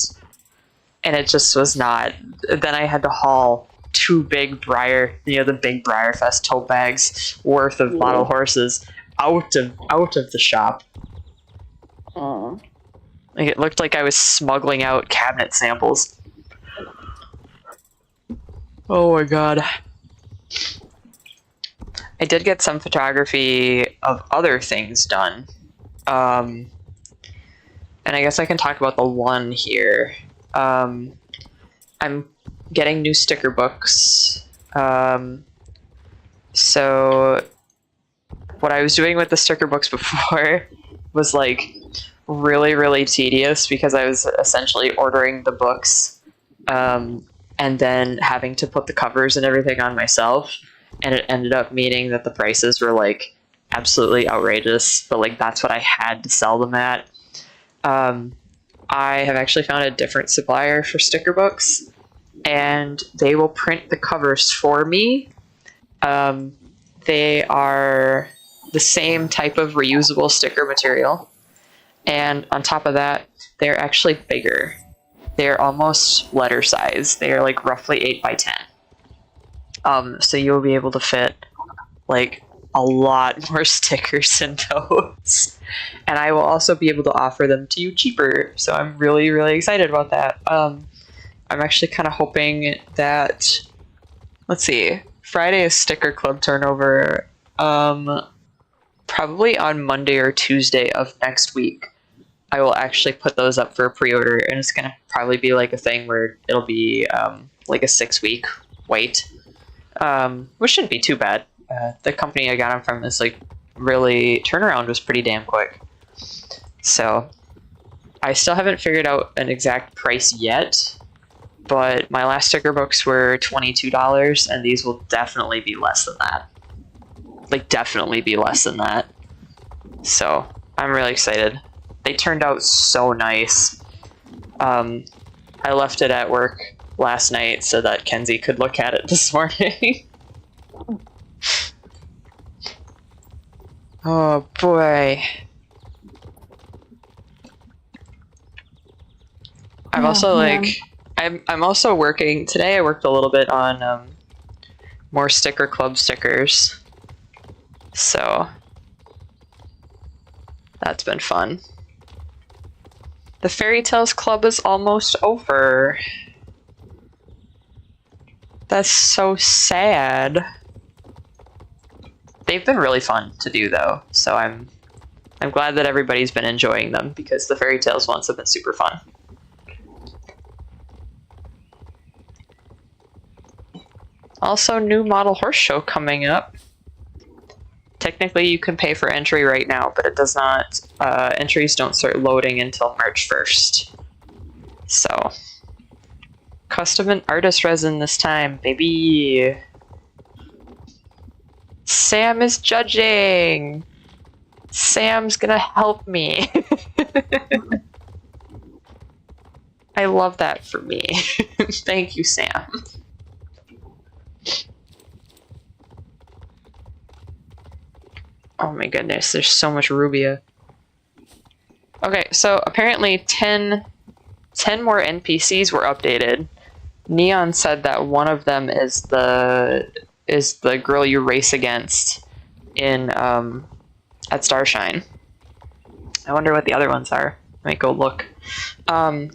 And it just was not. Then I had to haul 2 big the big Briarfest tote bags worth of model horses out of the shop. Like, it looked like I was smuggling out cabinet samples. Oh my god. I did get some photography of other things done. And I guess I can talk about the one here. I'm getting new sticker books. So what I was doing with the sticker books before was like really, really tedious, because I was essentially ordering the books and then having to put the covers and everything on myself, and it ended up meaning that the prices were like absolutely outrageous, but like that's what I had to sell them at. I have actually found a different supplier for sticker books, and they will print the covers for me. They are the same type of reusable sticker material, and on top of that, they're actually bigger. They're almost letter size. They are like roughly 8 by 10. So you'll be able to fit like a lot more stickers in those. And I will also be able to offer them to you cheaper. So I'm really, really excited about that. I'm actually kind of hoping that, let's see, Friday is sticker club turnover. Probably on Monday or Tuesday of next week, I will actually put those up for a pre-order, and it's gonna probably be like a thing where it'll be like a 6-week wait, which shouldn't be too bad. The company I got them from is like really turnaround was pretty damn quick. So I still haven't figured out an exact price yet, but my last sticker books were $22, and these will definitely be less than that. Like, definitely be less than that. So I'm really excited. They turned out so nice. I left it at work last night so that Kenzie could look at it this morning. Oh boy. I'm also like, I'm also working today. I worked a little bit on more sticker club stickers, so that's been fun. The Fairy Tales Club is almost over. That's so sad. They've been really fun to do though, so I'm glad that everybody's been enjoying them because the Fairy Tales ones have been super fun. Also, new model horse show coming up. Technically, you can pay for entry right now, but it does not. Entries don't start loading until March 1st. So, custom and artist resin this time, baby. Sam is judging. Sam's gonna help me. I love that for me. Thank you, Sam. Oh my goodness, there's so much Rubia. Okay, so apparently 10 more NPCs were updated. Neon said that one of them is the girl you race against in at Starshine. I wonder what the other ones are. I might go look. I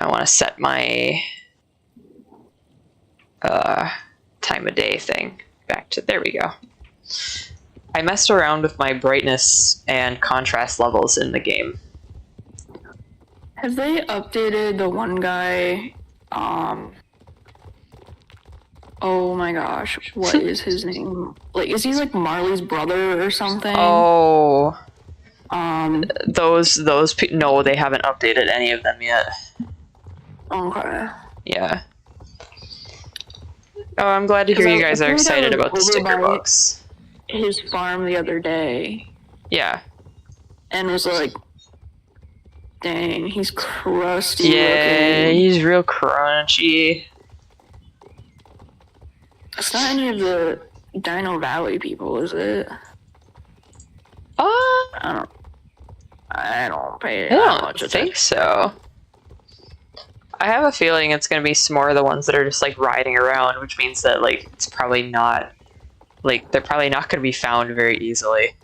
want to set my time of day thing back to, there we go. I messed around with my brightness and contrast levels in the game. Have they updated the one guy? Oh my gosh, what is his name? Like, is he like Marley's brother or something? Oh. Those. No, they haven't updated any of them yet. Okay. Yeah. Oh, I'm glad to hear you guys are excited about the sticker books. His farm the other day. Yeah. And was like, dang, he's crusty Yeah, looking. he's real crunchy. It's not any of the Dino Valley people, is it? I don't pay that much attention. I don't think so. I have a feeling it's going to be some more of the ones that are just like riding around, which means that like it's probably not, like they're probably not going to be found very easily.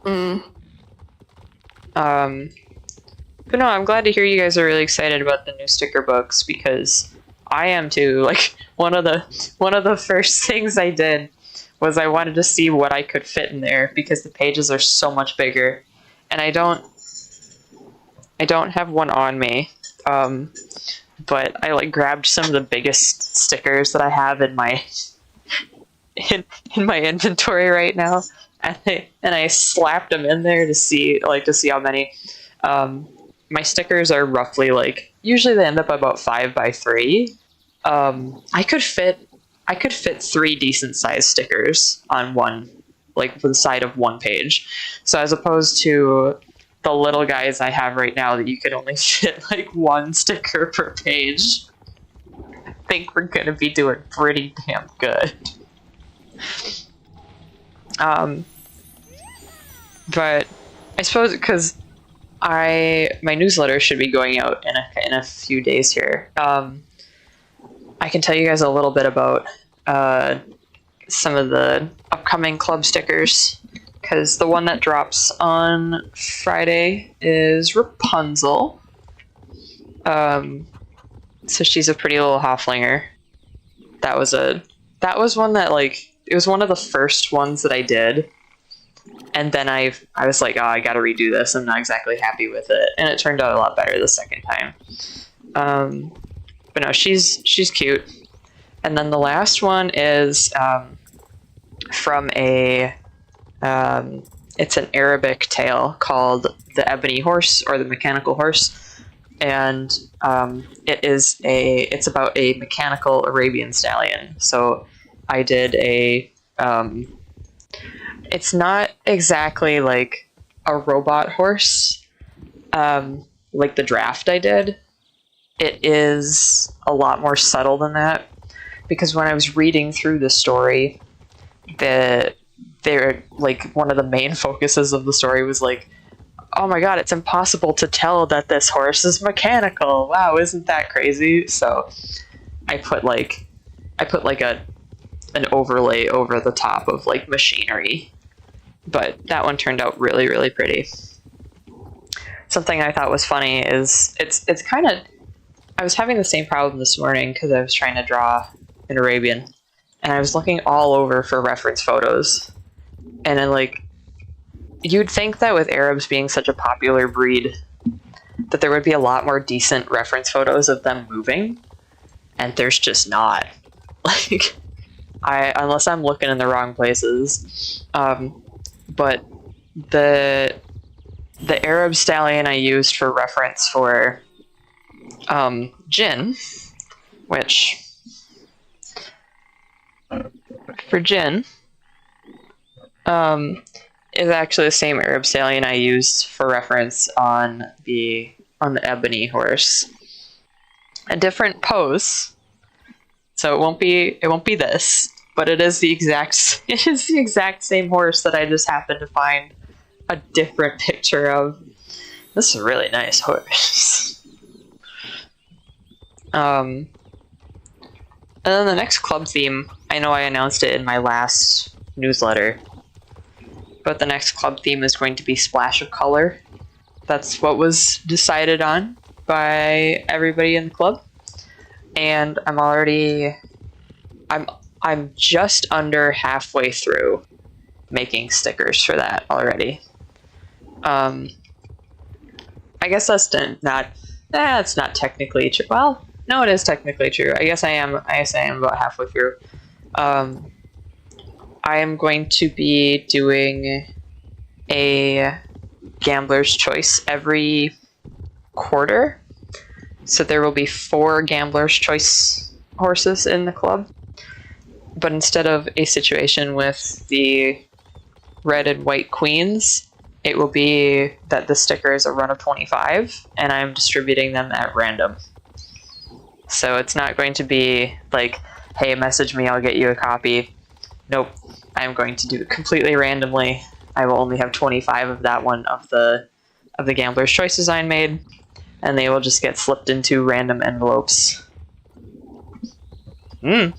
But no, I'm glad to hear you guys are really excited about the new sticker books because I am too. Like one of the first things I did was I wanted to see what I could fit in there because the pages are so much bigger, and I don't have one on me. But I like grabbed some of the biggest stickers that I have in my in my inventory right now, and I slapped them in there to see how many. My stickers are roughly like, usually they end up about 5x3. I could fit 3 decent sized stickers on one, like the side of one page. So as opposed to the little guys I have right now that you could only fit like 1 sticker per page, I think we're gonna be doing pretty damn good. But I suppose because my newsletter should be going out in a few days here. I can tell you guys a little bit about some of the upcoming club stickers, because the one that drops on Friday is Rapunzel. So she's a pretty little halflinger. That was a that was one that like it was one of the first ones that I did, and then I was like, oh, I got to redo this. I'm not exactly happy with it, and it turned out a lot better the second time. But no, she's cute. And then the last one is from a it's an Arabic tale called The Ebony Horse or The Mechanical Horse, and it's about a mechanical Arabian stallion. So I did it's not exactly like a robot horse like the draft I did. It is a lot more subtle than that, because when I was reading through the story, they're like one of the main focuses of the story was like, oh my god, it's impossible to tell that this horse is mechanical. Wow, isn't that crazy? So I put like an overlay over the top of like machinery. But that one turned out really, really pretty. Something I thought was funny is it's kind of, I was having the same problem this morning because I was trying to draw an Arabian, and I was looking all over for reference photos, and then like, you'd think that with Arabs being such a popular breed that there would be a lot more decent reference photos of them moving, and there's just not. Like, unless I'm looking in the wrong places. But the Arab stallion I used for reference for Jin, which for Jin is actually the same Arab stallion I used for reference on the ebony horse. A different pose, so it won't be this, but it is the exact same horse that I just happened to find a different picture of. This is a really nice horse. And then the next club theme, I know I announced it in my last newsletter, but the next club theme is going to be Splash of Color. That's what was decided on by everybody in the club. And I'm just under halfway through making stickers for that already. I guess that's not technically true. Well, no, it is technically true. I guess I am about halfway through. I am going to be doing a Gambler's Choice every quarter. So there will be 4 Gambler's Choice horses in the club. But instead of a situation with the red and white queens, it will be that the sticker is a run of 25, and I'm distributing them at random. So it's not going to be like, hey, message me, I'll get you a copy. Nope, I'm going to do it completely randomly. I will only have 25 of that one of the Gambler's Choice design made, and they will just get slipped into random envelopes. We'll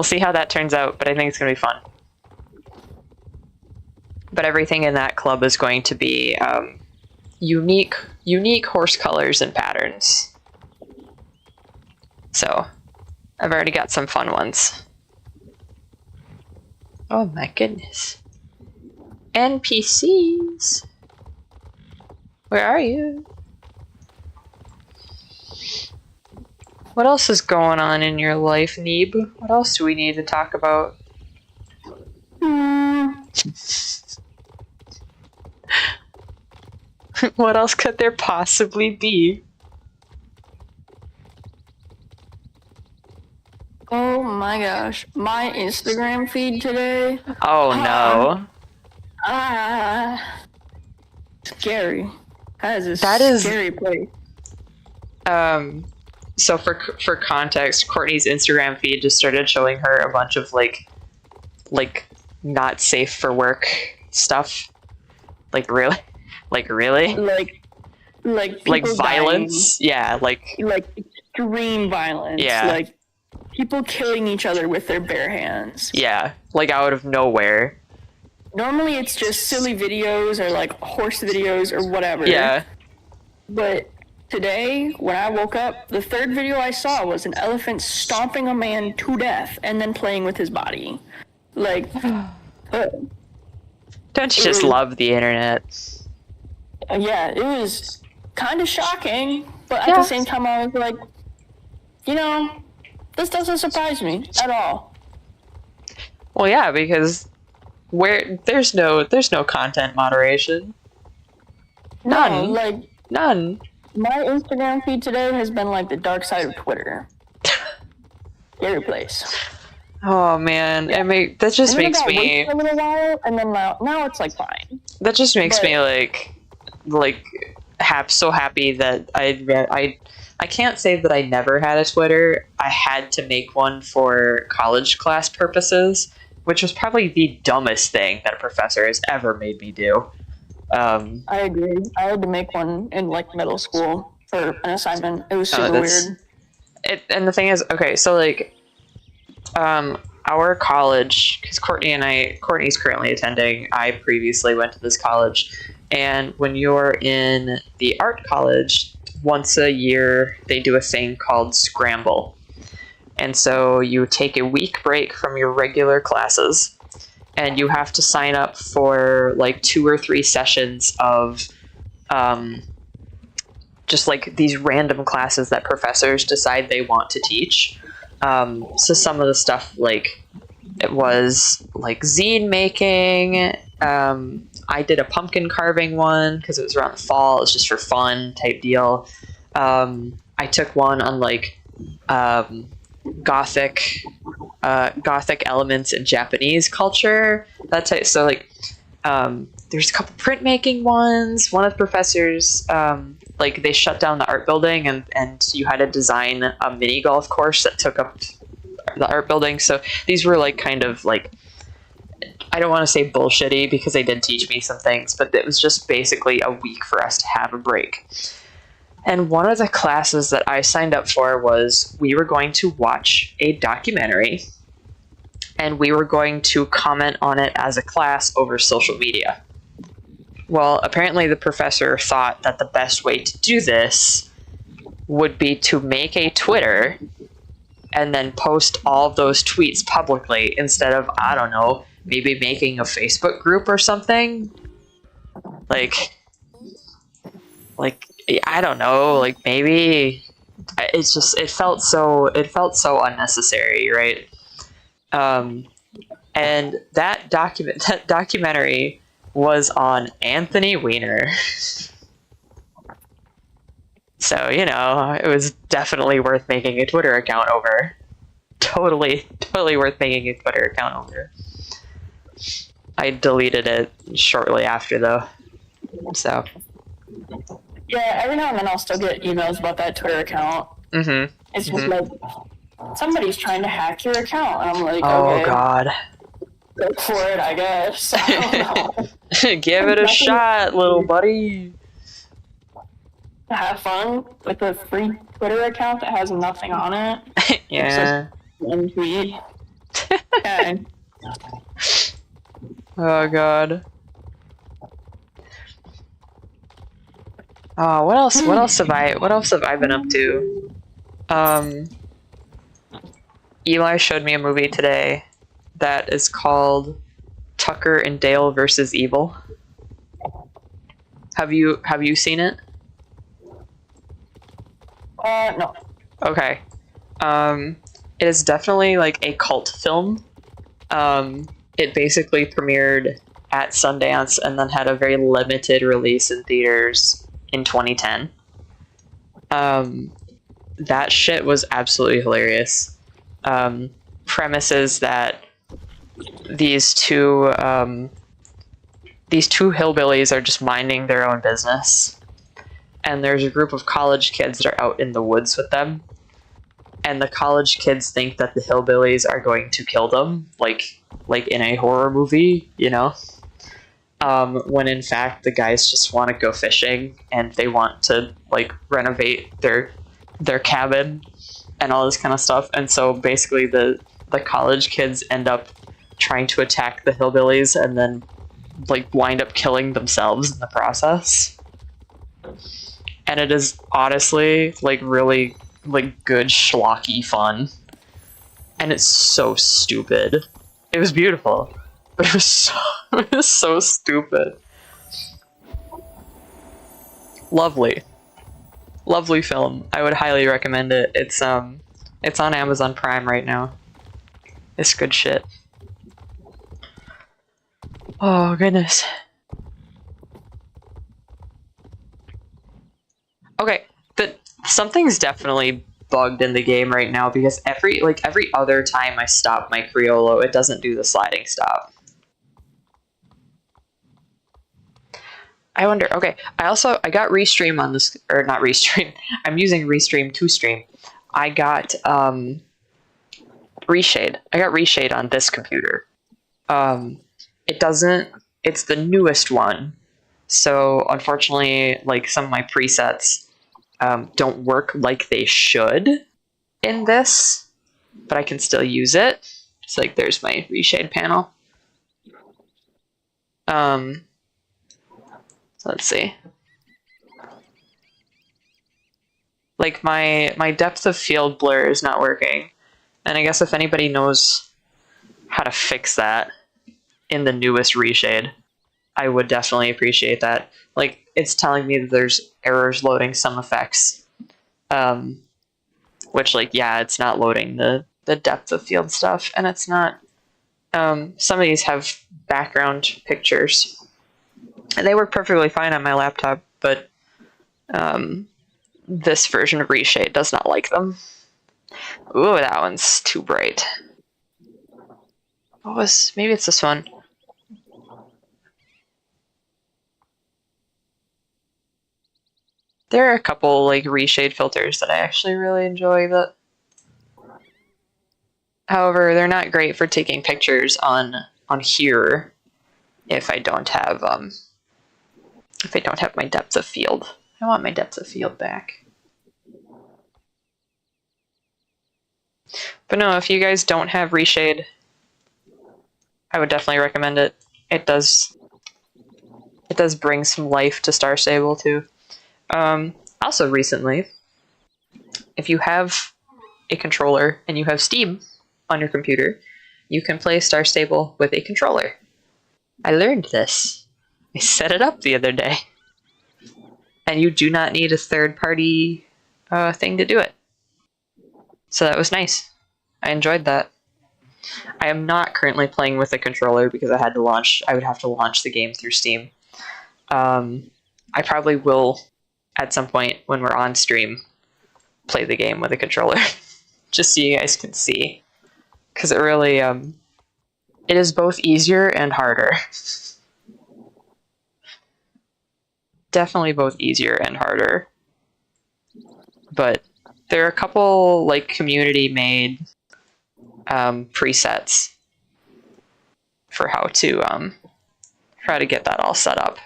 see how that turns out, but I think it's going to be fun. But everything in that club is going to be unique horse colors and patterns. So I've already got some fun ones. Oh my goodness. NPCs. Where are you? What else is going on in your life, Neeb? What else do we need to talk about? What else could there possibly be? Oh my gosh. My Instagram feed today. Oh no. Scary. That is a scary place. So for context, Courtney's Instagram feed just started showing her a bunch of like not safe for work stuff. Like really? Like violence? Dying. Yeah, like extreme violence. Yeah. Like people killing each other with their bare hands. Yeah, like out of nowhere. Normally it's just silly videos or like horse videos or whatever. Yeah. But today, when I woke up, the third video I saw was an elephant stomping a man to death and then playing with his body. Like, don't you just love the internet? Yeah, it was kind of shocking, but at the same time, I was like, you know, this doesn't surprise me at all. Well, yeah, because there's no content moderation. None. No, like, none. My Instagram feed today has been like the dark side of Twitter. Scary place. Oh man, I mean that just makes me a little while, and then now it's like fine. That just makes me like so happy that I can't say that I never had a Twitter. I had to make one for college class purposes, which was probably the dumbest thing that a professor has ever made me do. I agree. I had to make one in like middle school for an assignment. It was super weird. And the thing is, okay, so like, our college, because Courtney's currently attending. I previously went to this college, and when you're in the art college, once a year they do a thing called Scramble, and so you take a week break from your regular classes. And you have to sign up for like 2 or 3 sessions of just like these random classes that professors decide they want to teach. So some of the stuff, like, it was like zine making. I did a pumpkin carving one because it was around the fall. It was just for fun type deal. I took one on like Gothic elements in Japanese culture, that type. So like there's a couple printmaking ones. One of the professors, like, they shut down the art building and you had to design a mini golf course that took up the art building. So these were like kind of like, I don't want to say bullshitty because they did teach me some things, but it was just basically a week for us to have a break. And one of the classes that I signed up for was we were going to watch a documentary and we were going to comment on it as a class over social media. Well, apparently the professor thought that the best way to do this would be to make a Twitter and then post all of those tweets publicly instead of, I don't know, maybe making a Facebook group or something. Like I don't know, like maybe it's just, it felt so unnecessary, right? And that documentary was on Anthony Weiner. So, you know, it was definitely worth making a Twitter account over. Totally worth making a Twitter account over. I deleted it shortly after, though. So. Yeah, every now and then I'll still get emails about that Twitter account. Mm-hmm. It's just like, somebody's trying to hack your account. And I'm like, oh, okay. God. Go for it, I guess. I don't know. Give it a shot, little buddy. Have fun with a free Twitter account that has nothing on it. Yeah. One tweet. Okay. Oh, God. Oh, what else have I been up to? Eli showed me a movie today that is called Tucker and Dale versus Evil. Have you seen it? No. Okay. It is definitely like a cult film. It basically premiered at Sundance and then had a very limited release in theaters in 2010. That shit was absolutely hilarious. Premise is that these two hillbillies are just minding their own business, and there's a group of college kids that are out in the woods with them, and the college kids think that the hillbillies are going to kill them, like in a horror movie, you know? When in fact the guys just want to go fishing and they want to like renovate their cabin and all this kind of stuff. And so basically the college kids end up trying to attack the hillbillies and then like wind up killing themselves in the process. and it is honestly like really like good schlocky fun, and it's so stupid. It was beautiful, but it was so stupid. Lovely film. I would highly recommend it. It's on Amazon Prime right now. It's good shit. Oh goodness. Okay, something's definitely bugged in the game right now because every other time I stop my Criollo, it doesn't do the sliding stop. I wonder. Okay, I got Restream on this, or not Restream. I'm using Restream to stream. I got Reshade. I got Reshade on this computer. It doesn't. It's the newest one, so unfortunately, like some of my presets don't work like they should in this, but I can still use it. It's like there's my Reshade panel. So let's see. Like my depth of field blur is not working, and I guess if anybody knows how to fix that in the newest Reshade, I would definitely appreciate that. Like, it's telling me that there's errors loading some effects, which, like, yeah, it's not loading the depth of field stuff, and it's not. Some of these have background pictures, and they work perfectly fine on my laptop, but this version of Reshade does not like them. Ooh, that one's too bright. Maybe it's this one. There are a couple like Reshade filters that I actually really enjoy. However, they're not great for taking pictures on here if I don't have my depth of field. I want my depth of field back. But no, if you guys don't have Reshade, I would definitely recommend it. It does bring some life to Star Stable too. Also recently, if you have a controller and you have Steam on your computer, you can play Star Stable with a controller. I learned this. I set it up the other day. And you do not need a third-party thing to do it. So that was nice. I enjoyed that. I am not currently playing with a controller because I would have to launch the game through Steam. I probably will, at some point when we're on stream, play the game with a controller. Just so you guys can see. Because it really, it is both easier and harder. Definitely both easier and harder. But there are a couple, like, community-made presets for how to get that all set up.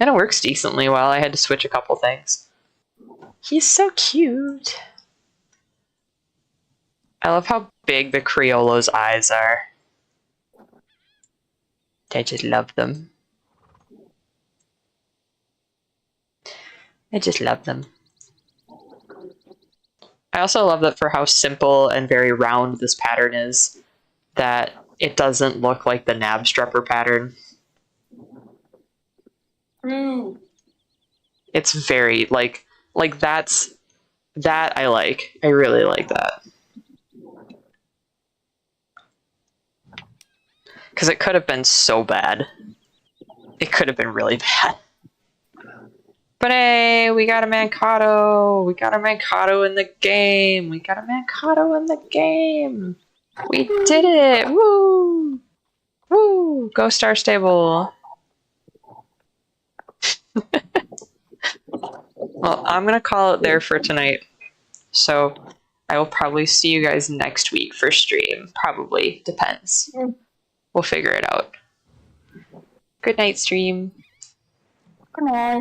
And it works decently well. I had to switch a couple things. He's so cute. I love how big the Criollo's eyes are. I just love them. I just love them. I also love that for how simple and very round this pattern is, that it doesn't look like the Nabstrepper pattern. True. It's very, like that I like. I really like that. Because it could have been so bad. It could have been really bad. But hey, we got a Mankato! We got a Mankato in the game! We got a Mankato in the game! We did it! Woo! Woo! Go Star Stable! Well, I'm gonna call it there for tonight. So, I will probably see you guys next week for stream. Probably. Depends. We'll figure it out. Good night, stream. Good night.